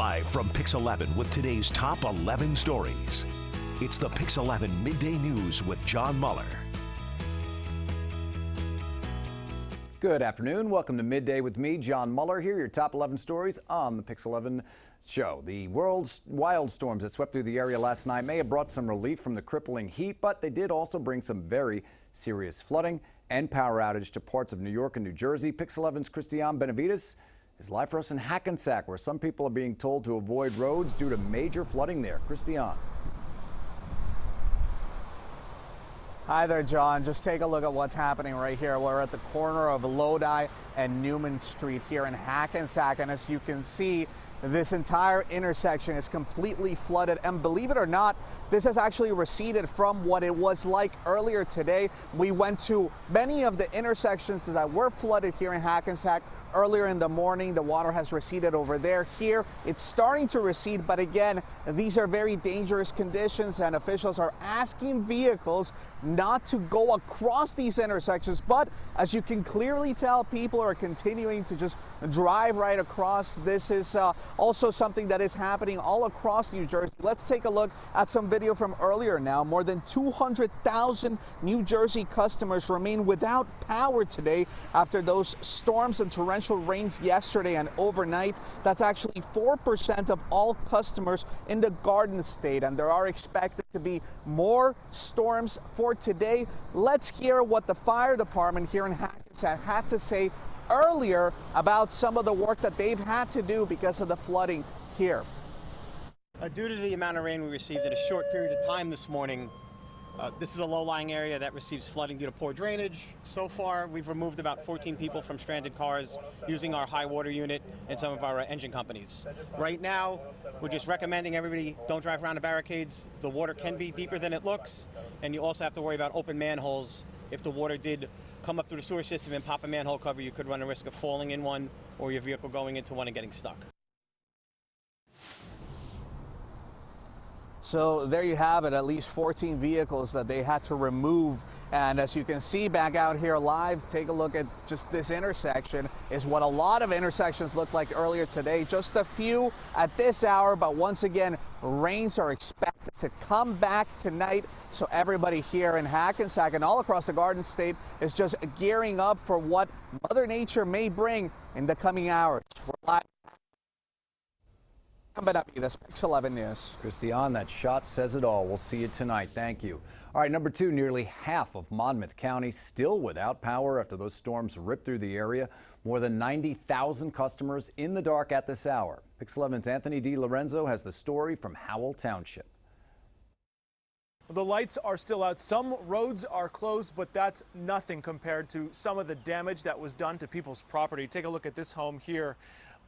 Live from Pix 11 with today's top 11 stories. It's the Pix 11 Midday News with John Muller. Good afternoon. Welcome to Midday with me, John Muller. Here are your top 11 stories on the Pix 11 show. The world's wild storms that swept through the area last night may have brought some relief from the crippling heat, but they did also bring some very serious flooding and power outage to parts of New York and New Jersey. Pix 11's Cristian Benavides is live for us in Hackensack, where some people are being told to avoid roads due to major flooding there. Cristian. Hi there, John. Just take a look at what's happening right here. We're at the corner of Lodi and Newman Street here in Hackensack, and as you can see, this entire intersection is completely flooded, and believe it or not, this has actually receded from what it was like earlier today. We went to many of the intersections that were flooded here in Hackensack earlier in the morning. The water has receded over there. Here, it's starting to recede, but again, these are very dangerous conditions, and officials are asking vehicles not to go across these intersections. But as you can clearly tell, people are continuing to just drive right across. This is also something that is happening all across New Jersey. Let's take a look at some video from earlier now. More than 200,000 New Jersey customers remain without power today after those storms and torrential rains yesterday and overnight. That's actually 4% of all customers in the Garden State, and there are expected to be more storms for today. Let's hear what the fire department here in Hackensack had to say earlier about some of the work that they've had to do because of the flooding here. Due to the amount of rain we received in a short period of time this morning, this is a low-lying area that receives flooding due to poor drainage. So far, we've removed about 14 people from stranded cars using our high water unit and some of our engine companies. Right now, we're just recommending everybody don't drive around the barricades. The water can be deeper than it looks, and you also have to worry about open manholes. If the water did come up through the sewer system and pop a manhole cover, you could run a risk of falling in one or your vehicle going into one and getting stuck. So there you have it, at least 14 vehicles that they had to remove. And as you can see back out here live, take a look at just this intersection is what a lot of intersections looked like earlier today. Just a few at this hour, but once again, rains are expected to come back tonight. So everybody here in Hackensack and all across the Garden State is just gearing up for what Mother Nature may bring in the coming hours. We're live. This Pix 11 News. Cristian, that shot says it all. We'll see you tonight. Thank you. All right, number two, nearly half of Monmouth County still without power after those storms ripped through the area. More than 90,000 customers in the dark at this hour. Pix 11's Anthony DiLorenzo has the story from Howell Township. The lights are still out. Some roads are closed, but that's nothing compared to some of the damage that was done to people's property. Take a look at this home here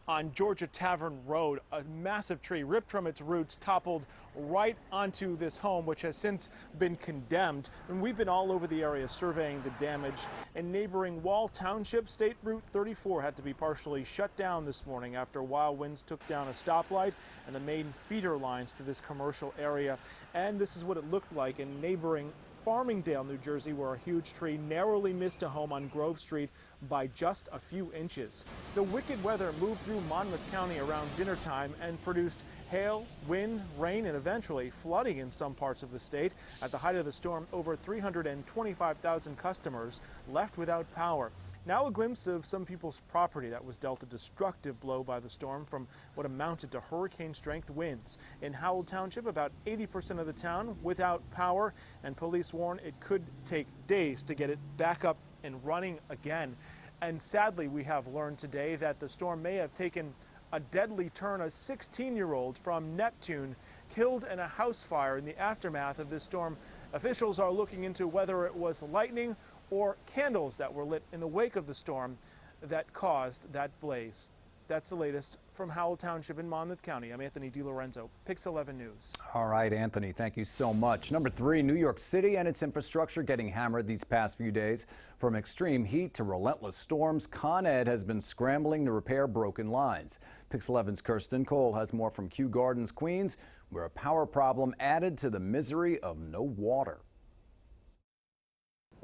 on Georgia Tavern Road. A massive tree ripped from its roots toppled right onto this home, which has since been condemned. And we've been all over the area surveying the damage. In neighboring Wall Township, State Route 34 had to be partially shut down this morning after wild winds took down a stoplight and the main feeder lines to this commercial area. And this is what it looked like in neighboring Farmingdale, New Jersey, where a huge tree narrowly missed a home on Grove Street by just a few inches. The wicked weather moved through Monmouth County around dinner time and produced hail, wind, rain, and eventually flooding in some parts of the state. At the height of the storm, over 325,000 customers left without power. Now a glimpse of some people's property that was dealt a destructive blow by the storm from what amounted to hurricane-strength winds. In Howell Township, about 80% of the town without power, and police warn it could take days to get it back up and running again. And sadly, we have learned today that the storm may have taken a deadly turn. A 16-year-old from Neptune killed in a house fire in the aftermath of this storm. Officials are looking into whether it was lightning or candles that were lit in the wake of the storm that caused that blaze. That's the latest from Howell Township in Monmouth County. I'm Anthony DiLorenzo, Pix 11 News. All right, Anthony, thank you so much. Number three, New York City and its infrastructure getting hammered these past few days. From extreme heat to relentless storms, Con Ed has been scrambling to repair broken lines. Pix 11's Kirsten Cole has more from Kew Gardens, Queens, where a power problem added to the misery of no water.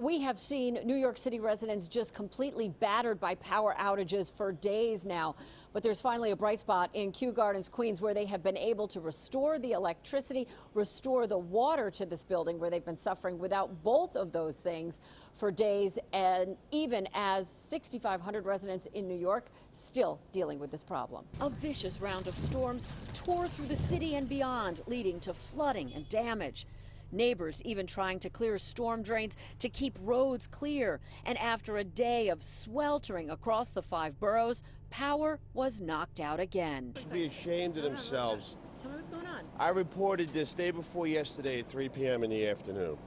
We have seen New York City residents just completely battered by power outages for days now. But there's finally a bright spot in Kew Gardens, Queens, where they have been able to restore the electricity, restore the water to this building where they've been suffering without both of those things for days. And even as 6,500 residents in New York still dealing with this problem. A vicious round of storms tore through the city and beyond, leading to flooding and damage. Neighbors even trying to clear storm drains to keep roads clear. And after a day of sweltering across the 5 boroughs, power was knocked out again. They should be ashamed of themselves. Tell me what's going on. I reported this day before yesterday at 3 p.m. in the afternoon.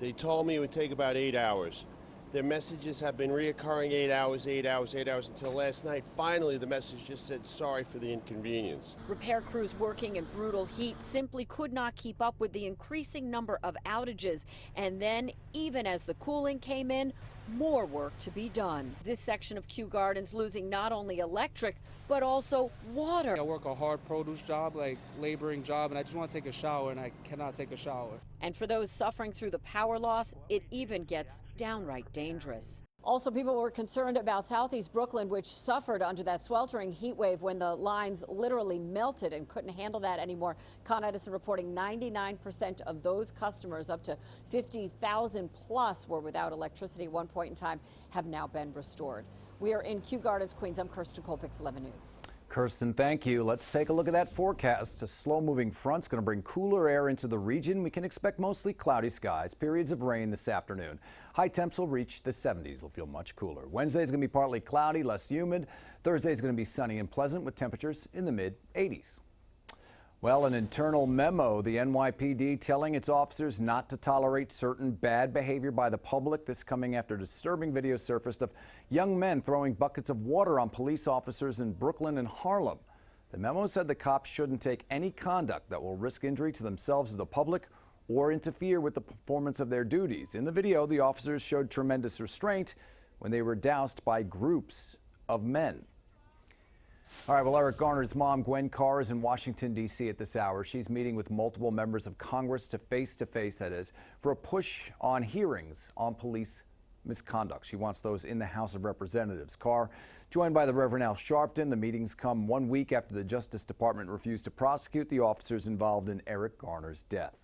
They told me it would take about 8 hours. Their messages have been reoccurring 8 hours, 8 hours, 8 hours until last night. Finally, the message just said sorry for the inconvenience. Repair crews working in brutal heat simply could not keep up with the increasing number of outages. And then, even as the cooling came in, more work to be done. This section of Kew Gardens losing not only electric, but also water. I work a hard produce job, like laboring job, and I just want to take a shower, and I cannot take a shower. And for those suffering through the power loss, it even gets downright dangerous. Also, people were concerned about Southeast Brooklyn, which suffered under that sweltering heat wave when the lines literally melted and couldn't handle that anymore. Con Edison reporting 99% of those customers, up to 50,000 plus, were without electricity at one point in time, have now been restored. We are in Kew Gardens, Queens. I'm Kirsten Cole, Pix 11 News. Kirsten, thank you. Let's take a look at that forecast. A slow-moving front's going to bring cooler air into the region. We can expect mostly cloudy skies, periods of rain this afternoon. High temps will reach the 70s. Will feel much cooler. Wednesday's going to be partly cloudy, less humid. Thursday's going to be sunny and pleasant with temperatures in the mid-80s. Well, an internal memo, the NYPD telling its officers not to tolerate certain bad behavior by the public. This coming after disturbing video surfaced of young men throwing buckets of water on police officers in Brooklyn and Harlem. The memo said the cops shouldn't take any conduct that will risk injury to themselves or the public or interfere with the performance of their duties. In the video, the officers showed tremendous restraint when they were doused by groups of men. All right, well, Eric Garner's mom, Gwen Carr, is in Washington, D.C. at this hour. She's meeting with multiple members of Congress to face, that is, for a push on hearings on police misconduct. She wants those in the House of Representatives. Carr, joined by the Reverend Al Sharpton. The meetings come 1 week after the Justice Department refused to prosecute the officers involved in Eric Garner's death.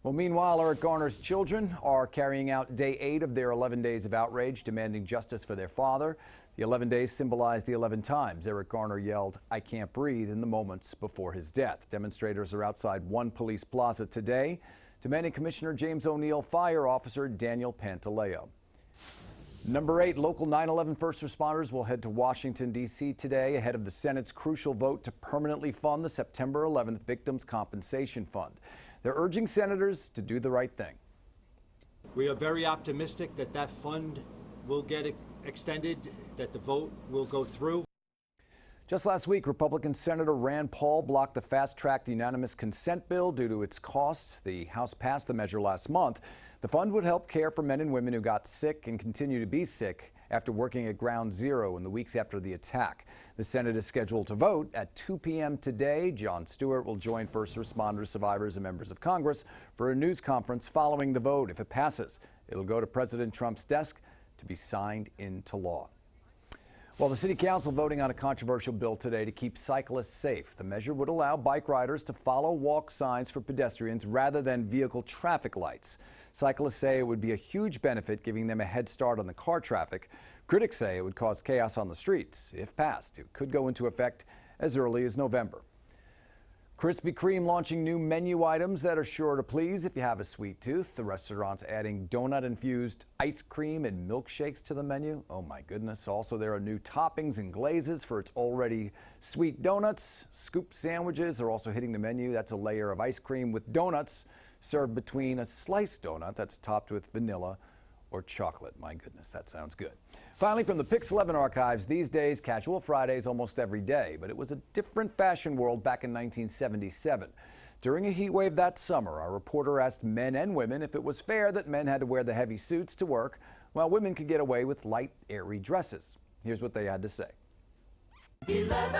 Well, meanwhile, Eric Garner's children are carrying out day 8 of their 11 days of outrage, demanding justice for their father. The 11 days symbolize the 11 times Eric Garner yelled, "I can't breathe," in the moments before his death. Demonstrators are outside one police plaza today, demanding Commissioner James O'Neill fire Officer Daniel Pantaleo. Number 8, local 9/11 first responders will head to Washington, D.C. today ahead of the Senate's crucial vote to permanently fund the September 11th Victims' Compensation Fund. They're urging senators to do the right thing. We are very optimistic that that fund will get extended, that the vote will go through. Just last week, Republican Senator Rand Paul blocked the fast-tracked unanimous consent bill due to its cost. The House passed the measure last month. The fund would help care for men and women who got sick and continue to be sick after working at Ground Zero in the weeks after the attack. The Senate is scheduled to vote at 2 p.m. today. Jon Stewart will join first responders, survivors, and members of Congress for a news conference following the vote. If it passes, it'll go to President Trump's desk to be signed into law. Well, the City Council voting on a controversial bill today to keep cyclists safe. The measure would allow bike riders to follow walk signs for pedestrians rather than vehicle traffic lights. Cyclists say it would be a huge benefit, giving them a head start on the car traffic. Critics say it would cause chaos on the streets. If passed, it could go into effect as early as November. Krispy Kreme launching new menu items that are sure to please if you have a sweet tooth. The restaurant's adding donut-infused ice cream and milkshakes to the menu. Oh my goodness. Also, there are new toppings and glazes for its already sweet donuts. Scoop sandwiches are also hitting the menu. That's a layer of ice cream with donuts served between a sliced donut that's topped with vanilla or chocolate. My goodness, that sounds good. Finally, from the Pix 11 archives, these days, casual Fridays almost every day, but it was a different fashion world back in 1977. During a heat wave that summer, our reporter asked men and women if it was fair that men had to wear the heavy suits to work while women could get away with light, airy dresses. Here's what they had to say. 11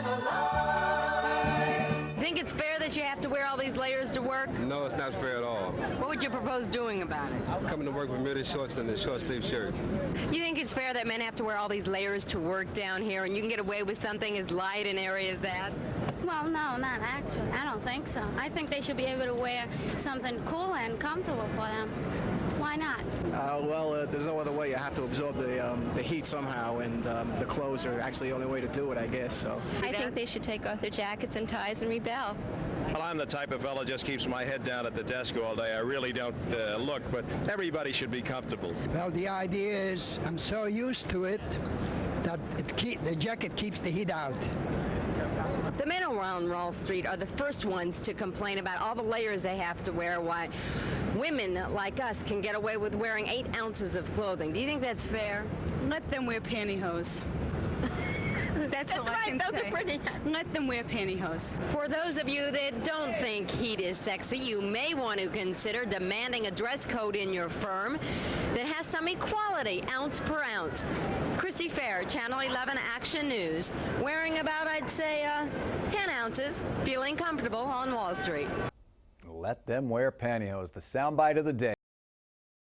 alive. think it's fair that you have to wear all these layers to work? No, it's not fair at all. What would you propose doing about it? Coming to work with midday shorts and a short sleeve shirt. You think it's fair that men have to wear all these layers to work down here and you can get away with something as light and airy as that? Well, no, not actually. I don't think so. I think they should be able to wear something cool and comfortable for them. Why not? There's no other way. You have to absorb the heat somehow, and the clothes are actually the only way to do it, I guess. So I think they should take off their jackets and ties and rebel. Well, I'm the type of fellow just keeps my head down at the desk all day. I really don't look, but everybody should be comfortable. Well, the idea is I'm so used to it that the jacket keeps the heat out. The men around Wall Street are the first ones to complain about all the layers they have to wear, while women like us can get away with wearing 8 ounces of clothing. Do you think that's fair? Let them wear pantyhose. That's right, those are pretty. Let them wear pantyhose. For those of you that don't think heat is sexy, you may want to consider demanding a dress code in your firm that has some equality, ounce per ounce. Christy Fair, Channel 11 Action News, wearing about, I'd say, 10 ounces, feeling comfortable on Wall Street. Let them wear pantyhose, the soundbite of the day.